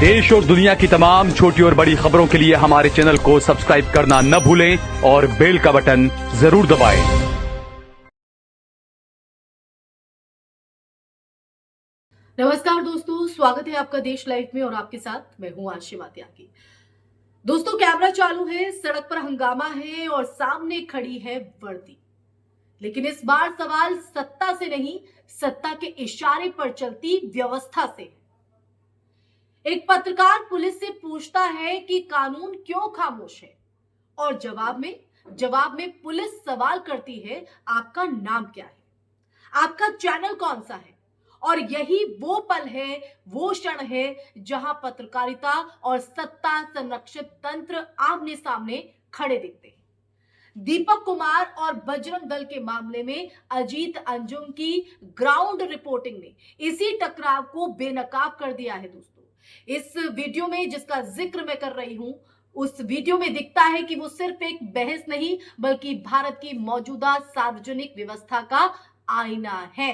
देश और दुनिया की तमाम छोटी और बड़ी खबरों के लिए हमारे चैनल को सब्सक्राइब करना न भूलें और बेल का बटन जरूर दबाएं। नमस्कार दोस्तों, स्वागत है आपका देश लाइव में और आपके साथ मैं हूं आशिमा त्यागी। दोस्तों, कैमरा चालू है, सड़क पर हंगामा है और सामने खड़ी है वर्दी। लेकिन इस बार सवाल सत्ता से नहीं, सत्ता के इशारे पर चलती व्यवस्था से है। एक पत्रकार पुलिस से पूछता है कि कानून क्यों खामोश है, और जवाब में पुलिस सवाल करती है, आपका नाम क्या है, आपका चैनल कौन सा है। और यही वो पल है, वो क्षण है जहां पत्रकारिता और सत्ता संरक्षित तंत्र आमने सामने खड़े दिखते हैं। दीपक कुमार और बजरंग दल के मामले में अजीत अंजुम की ग्राउंड रिपोर्टिंग ने इसी टकराव को बेनकाब कर दिया है। दोस्तों, इस वीडियो में जिसका जिक्र मैं कर रही हूं, उस वीडियो में दिखता है कि वो सिर्फ एक बहस नहीं बल्कि भारत की मौजूदा सार्वजनिक व्यवस्था का आईना है।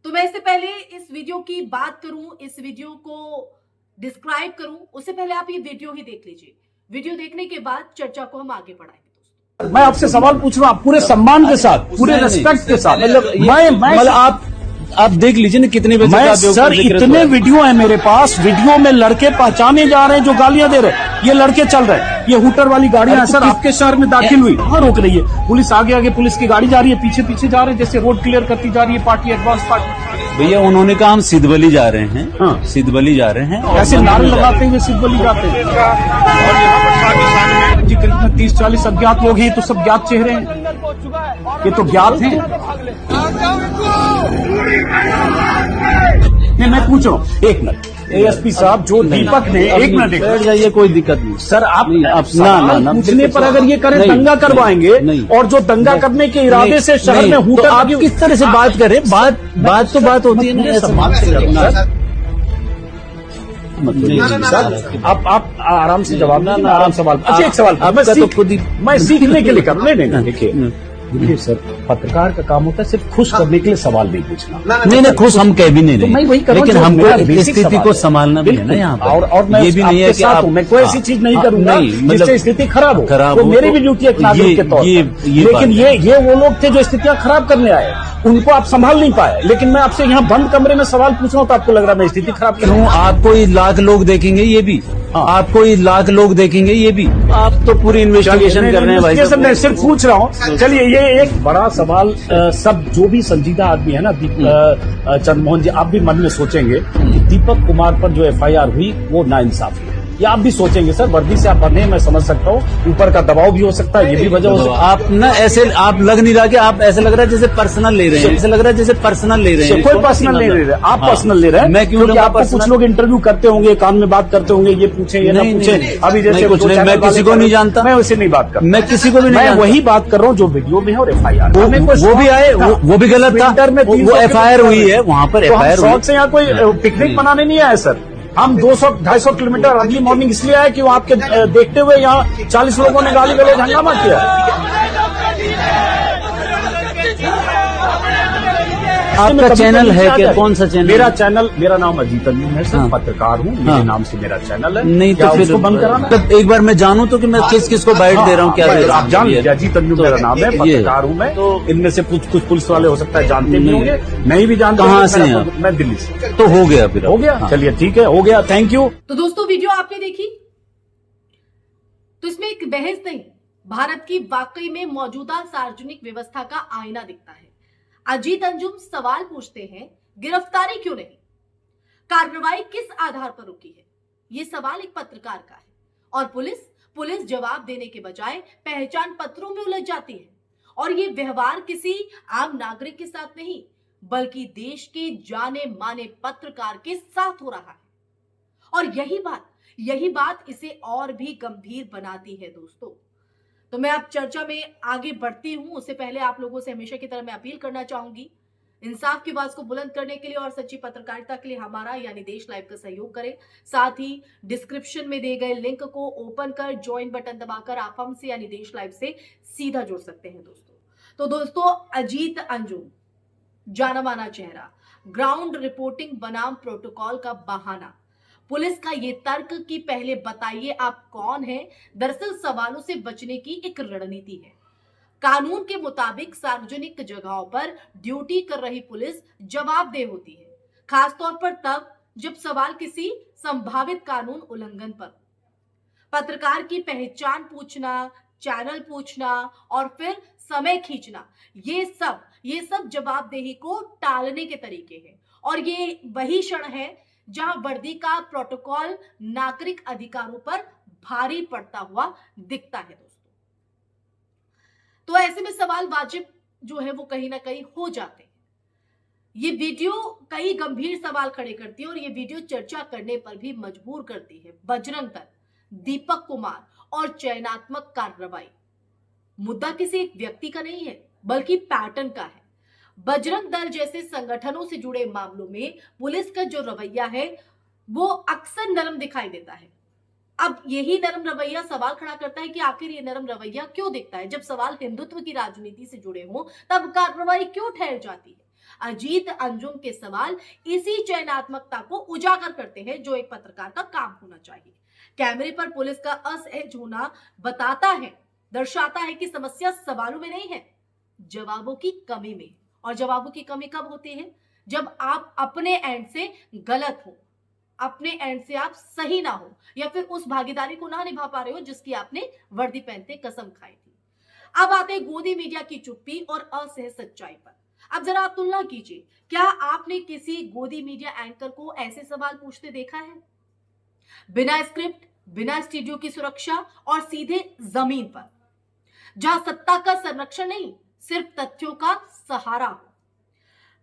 तो मैं इससे पहले इस वीडियो की बात करूं, इस वीडियो को डिस्क्राइब करूं, उससे पहले आप ये वीडियो ही देख लीजिए। वीडियो देखने के बाद चर्चा को हम आगे बढ़ाएंगे। मैं आपसे सवाल पूछ रहा हूँ पूरे सम्मान के साथ, पूरे रिस्पेक्ट के साथ। मतलब आप देख लीजिए ना कितने बजे मैं सर इतने वीडियो है मेरे पास, वीडियो में लड़के पहचाने जा रहे हैं जो गालियां दे रहे हैं। ये लड़के चल रहे हैं, ये हुटर वाली गाड़ियां हैं सर, आपके शहर में दाखिल हुई, कहाँ रोक रही है पुलिस? आगे आगे पुलिस की गाड़ी जा रही है, पीछे पीछे जा रहे हैं, जैसे रोड क्लियर करती जा रही है पार्टी, एडवांस पार्टी। भैया उन्होंने कहा हम सिद्धबली जा रहे हैं। हाँ। सिद्धबली जा रहे हैं, ऐसे नारे लगाते हुए सिद्धबली जाते हैं। और यहाँ पर पाकिस्तान में करीब 30-40 अज्ञात लोग हैं, तो सब ज्ञात चेहरे हैं, ये तो ज्ञात हैं। नहीं, मैं पूछ रहा हूँ, एक मिनट एएसपी साहब, जो दीपक ने, एक मिनट बैठ जाइए, कोई दिक्कत नहीं सर। आप ना पूछने पर अगर ये करें दंगा करवाएंगे, और जो दंगा करने के इरादे से शहर में हुटर, आप किस तरह से बात करें? बात तो बात होती है ना, सम्मान से करना। सर आप आराम से जवाब दें, आराम सवाल। अच्छा, एक सवाल मैं सीखने के लिए कर रहे नहीं। देखिए सर, पत्रकार का काम होता है सिर्फ खुश करने के लिए सवाल नहीं पूछना। नहीं, खुश हम कह भी नहीं रहे, मैं वही कर रहा हूं, लेकिन हमको स्थिति स्थिति को संभालना भी है ना यहाँ पर। और मैं ये भी नहीं है कि आप, मैं कोई ऐसी चीज नहीं करूंगा जिससे स्थिति खराब हो। वो मेरी भी ड्यूटी है नागरिक के तौर पर। लेकिन ये वो लोग थे जो स्थितियां खराब करने आए, उनको आप संभाल नहीं पाए। लेकिन मैं आपसे यहाँ बंद कमरे में सवाल पूछ रहा हूँ तो आपको लग रहा है मैं स्थिति खराब कर रहा हूँ। आपको ये लाख लोग देखेंगे, ये भी आपको ये लाख लोग देखेंगे, ये भी आप तो पूरी इन्वेस्टिगेशन कर रहे हैं भाई साहब। मैं सिर्फ पूछ रहा हूँ। चलिए, ये एक बड़ा सवाल सब जो भी संजीदा आदमी है ना, चंद्रमोहन जी, आप भी मन में सोचेंगे कि दीपक कुमार पर जो एफआईआर हुई वो नाइंसाफी है, या आप भी सोचेंगे सर, वर्दी से आप बने, मैं समझ सकता हूँ, ऊपर का दबाव भी हो सकता है, ये भी वजह हो सकती है। आप ना ऐसे, आप लग नहीं रहा कि आप ऐसे लग रहा है जैसे पर्सनल ले रहे हैं, ऐसे लग रहा है जैसे पर्सनल ले रहे हैं। कोई पर्सनल नहीं ले रहे, आप पर्सनल ले रहे हैं। मैं क्यों? आपको कुछ लोग इंटरव्यू करते होंगे, कान में बात करते होंगे, ये पूछे ये ना पूछे। अभी जैसे कुछ नहीं, मैं किसी को नहीं जानता, मैं उसे नहीं बात कर, मैं किसी को भी नहीं, मैं वही बात कर रहा हूँ जो वीडियो में है। और एफआईआर वो भी आए, वो भी गलत था, वो एफआईआर हुई है वहाँ पर। एफआईआर शौक से यहाँ कोई पिकनिक मनाने नहीं आया सर। हम 200-250 किलोमीटर अर्ली मॉर्निंग इसलिए आए कि वो आपके देखते हुए यहाँ 40 लोगों ने गाली गलौज हंगामा किया। आपका चैनल है क्या? कौन सा चैनल? मेरा नाम अजीत अंजुम है सर। पत्रकार हूँ, मेरे नाम से मेरा चैनल है। नहीं तो फिर बंद कराना? तो एक बार मैं जानूं तो कि मैं किस को बाइट दे रहा हूँ, क्या आप जान लीजिए, अजीत अंजुम मेरा नाम है, पत्रकार हूँ मैं। तो इनमें से कुछ पुलिस वाले हो सकता है जानते भी होंगे, नहीं भी जानते। कहाँ से हैं? मैं दिल्ली से। तो हो गया, फिर हो गया। चलिए ठीक है, हो गया, थैंक यू। तो दोस्तों, वीडियो आपने देखी, तो इसमें एक बहस नहीं, भारत की वाकई में मौजूदा सार्वजनिक व्यवस्था का आईना दिखता है। अजीत अंजुम सवाल पूछते हैं, गिरफ्तारी क्यों नहीं, कार्रवाई किस आधार पर रुकी है? यह सवाल एक पत्रकार का है, और पुलिस जवाब देने के बजाय पहचान पत्रों में उलझ जाती है। और यह व्यवहार किसी आम नागरिक के साथ नहीं बल्कि देश के जाने माने पत्रकार के साथ हो रहा है। और यही बात इसे और भी गंभीर बनाती है। दोस्तों, तो मैं अब चर्चा में आगे बढ़ती हूं, उससे पहले आप लोगों से हमेशा की तरह मैं अपील करना चाहूंगी, इंसाफ की आवाज को बुलंद करने के लिए और सच्ची पत्रकारिता के लिए हमारा यानी देश लाइव का सहयोग करें। साथ ही डिस्क्रिप्शन में दिए गए लिंक को ओपन कर ज्वाइन बटन दबाकर आप हमसे यानी देश लाइव से सीधा जुड़ सकते हैं। दोस्तों, अजीत अंजुम जाना माना चेहरा, ग्राउंड रिपोर्टिंग बनाम प्रोटोकॉल का बहाना, पुलिस का ये तर्क कि पहले बताइए आप कौन हैं, दरअसल सवालों से बचने की एक रणनीति है। कानून के मुताबिक सार्वजनिक जगहों पर ड्यूटी कर रही पुलिस जवाबदेह होती है, खासतौर पर तब जब सवाल किसी संभावित कानून उल्लंघन पर। पत्रकार की पहचान पूछना, चैनल पूछना और फिर समय खींचना, ये सब जवाबदेही को टालने के तरीके हैं। और ये वही क्षण है जहां वर्दी का प्रोटोकॉल नागरिक अधिकारों पर भारी पड़ता हुआ दिखता है दोस्तों। तो ऐसे में सवाल वाजिब जो है वो कहीं ना कहीं हो जाते हैं। ये वीडियो कई गंभीर सवाल खड़े करती है और ये वीडियो चर्चा करने पर भी मजबूर करती है। बजरंग दल, दीपक कुमार और चयनात्मक कार्रवाई, मुद्दा किसी एक व्यक्ति का नहीं है बल्कि पैटर्न का है। बजरंग दल जैसे संगठनों से जुड़े मामलों में पुलिस का जो रवैया है वो अक्सर नरम दिखाई देता है। अब यही नरम रवैया सवाल खड़ा करता है कि आखिर ये नरम रवैया क्यों दिखता है। जब सवाल हिंदुत्व की राजनीति से जुड़े हों तब कार्रवाई क्यों ठहर जाती है। अजीत अंजुम के सवाल इसी चयनात्मकता को उजागर करते हैं जो एक पत्रकार का काम होना चाहिए। कैमरे पर पुलिस का असहज होना बताता है, दर्शाता है कि समस्या सवालों में नहीं है, जवाबों की कमी में। और जवाबों की कमी कब होती है? जब आप अपने एंड से गलत हो, अपने एंड से आप सही ना हो, या फिर उस भागीदारी को ना निभा पा रहे हो जिसकी आपने वर्दी पहनते कसम खाई थी। अब आते गोदी मीडिया की चुप्पी और असहज सच्चाई पर। अब जरा आप तुलना कीजिए, क्या आपने किसी गोदी मीडिया एंकर को ऐसे सवाल पूछते देखा है? बिना स्क्रिप्ट, बिना स्टूडियो की सुरक्षा और सीधे जमीन पर, जहां सत्ता का संरक्षण नहीं, सिर्फ तथ्यों का सहारा हो।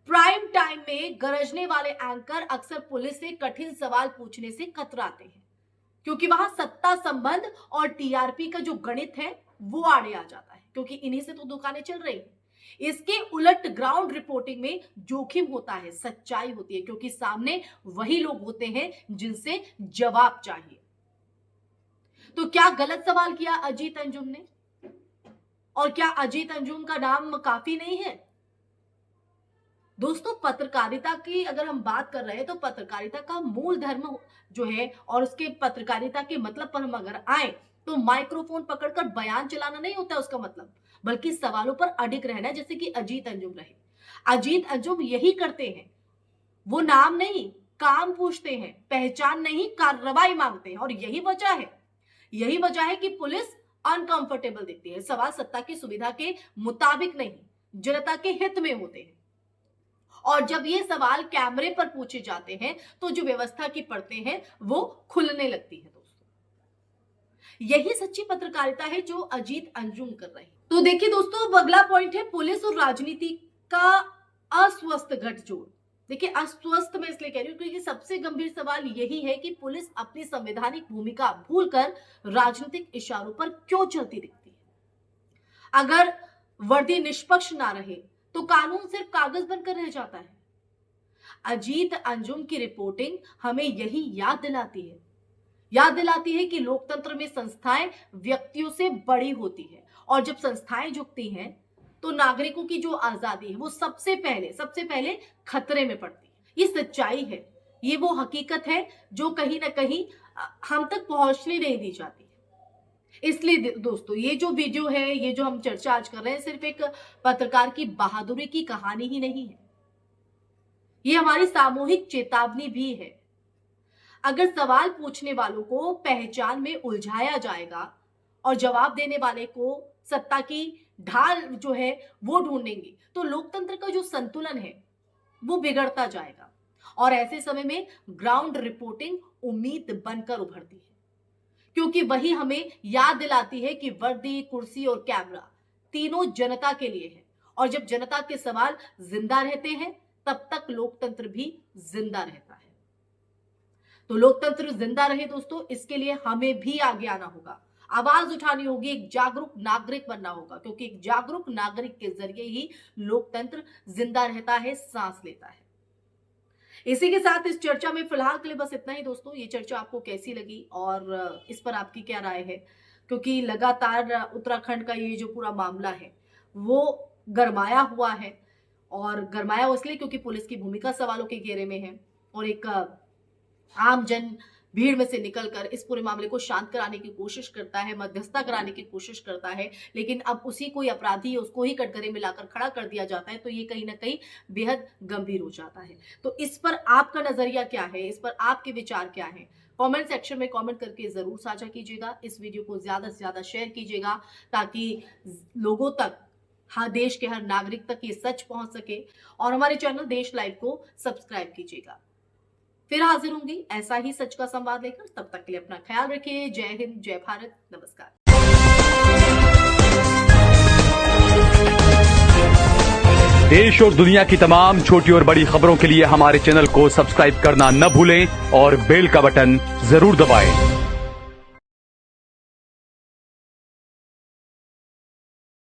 प्राइम टाइम में गरजने वाले एंकर अक्सर पुलिस से कठिन सवाल पूछने से कतराते हैं, क्योंकि वहां सत्ता संबंध और टीआरपी का जो गणित है वो आड़े आ जाता है, क्योंकि इन्हीं से तो दुकानें चल रही हैं। इसके उलट ग्राउंड रिपोर्टिंग में जोखिम होता है, सच्चाई होती है, क्योंकि सामने वही लोग होते हैं जिनसे जवाब चाहिए। तो क्या गलत सवाल किया अजीत अंजुम ने? और क्या अजीत अंजुम का नाम काफी नहीं है? दोस्तों, पत्रकारिता की अगर हम बात कर रहे हैं तो पत्रकारिता का मूल धर्म जो है और उसके पत्रकारिता के मतलब पर हम अगर आए तो माइक्रोफोन पकड़कर बयान चलाना नहीं होता उसका मतलब, बल्कि सवालों पर अडिग रहना, जैसे कि अजीत अंजुम रहे। अजीत अंजुम यही करते हैं, वो नाम नहीं काम पूछते हैं, पहचान नहीं कार्रवाई मांगते हैं। और यही वजह है कि पुलिस अनकंफर्टेबल दिखती है। सवाल सत्ता की सुविधा के मुताबिक नहीं, जनता के हित में होते हैं। और जब ये सवाल कैमरे पर पूछे जाते हैं तो जो व्यवस्था की परतें हैं वो खुलने लगती है। दोस्तों, यही सच्ची पत्रकारिता है जो अजीत अंजुम कर रहे हैं। तो देखिए दोस्तों, अब अगला पॉइंट है पुलिस और राजनीति का अस्वस्थ गठजोड़। देखिए, अस्वस्थ मैं इसलिए कह रही हूं क्योंकि सबसे गंभीर सवाल यही है कि पुलिस अपनी संवैधानिक भूमिका भूलकर राजनीतिक इशारों पर क्यों चलती दिखती है। अगर वर्दी निष्पक्ष ना रहे तो कानून सिर्फ कागज बनकर रह जाता है। अजीत अंजुम की रिपोर्टिंग हमें यही याद दिलाती है कि लोकतंत्र में संस्थाएं व्यक्तियों से बड़ी होती है, और जब संस्थाएं झुकती हैं तो नागरिकों की जो आजादी है वो सबसे पहले खतरे में पड़ती है। ये सच्चाई है, ये वो हकीकत है जो कहीं ना कहीं हम तक पहुंचने नहीं दी जाती। इसलिए दोस्तों, ये जो वीडियो है, ये जो हम चर्चा आज कर रहे हैं, सिर्फ एक पत्रकार की बहादुरी की कहानी ही नहीं है, ये हमारी सामूहिक चेतावनी भी है। अगर सवाल पूछने वालों को पहचान में उलझाया जाएगा और जवाब देने वाले को सत्ता की ढाल जो है वो ढूंढेंगे तो लोकतंत्र का जो संतुलन है वो बिगड़ता जाएगा। और ऐसे समय में ग्राउंड रिपोर्टिंग उम्मीद बनकर उभरती है, क्योंकि वही हमें याद दिलाती है कि वर्दी, कुर्सी और कैमरा तीनों जनता के लिए है, और जब जनता के सवाल जिंदा रहते हैं तब तक लोकतंत्र भी जिंदा रहता है। तो लोकतंत्र जिंदा रहे दोस्तों, इसके लिए हमें भी आगे आना होगा, आवाज उठानी होगी, एक जागरूक नागरिक बनना होगा, क्योंकि एक जागरूक नागरिक के जरिए ही लोकतंत्र जिंदा रहता है, सांस लेता है। इसी के साथ इस चर्चा में फिलहाल के लिए बस इतना ही दोस्तों। ये चर्चा आपको कैसी लगी और इस पर आपकी क्या राय है, क्योंकि लगातार उत्तराखंड का ये जो पूरा मामला है वो गरमाया हुआ है, और गरमाया इसलिए क्योंकि पुलिस की भूमिका सवालों के घेरे में है, और एक आम जन भीड़ में से निकलकर इस पूरे मामले को शांत कराने की कोशिश करता है, मध्यस्थता कराने की कोशिश करता है, लेकिन अब उसी कोई अपराधी है उसको ही कटघरे में लाकर खड़ा कर दिया जाता है, तो ये कहीं ना कहीं बेहद गंभीर हो जाता है। तो इस पर आपका नजरिया क्या है, इस पर आपके विचार क्या है, कमेंट सेक्शन में कमेंट करके जरूर साझा कीजिएगा। इस वीडियो को ज्यादा से ज्यादा शेयर कीजिएगा ताकि लोगों तक, हाँ, देश के हर नागरिक तक ये सच पहुंच सके। और हमारे चैनल देश लाइव को सब्सक्राइब कीजिएगा। फिर हाजिर होंगी ऐसा ही सच का संवाद लेकर। तब तक के लिए अपना ख्याल रखिए। जय हिंद, जय भारत, नमस्कार। देश और दुनिया की तमाम छोटी और बड़ी खबरों के लिए हमारे चैनल को सब्सक्राइब करना न भूलें और बेल का बटन जरूर दबाएं।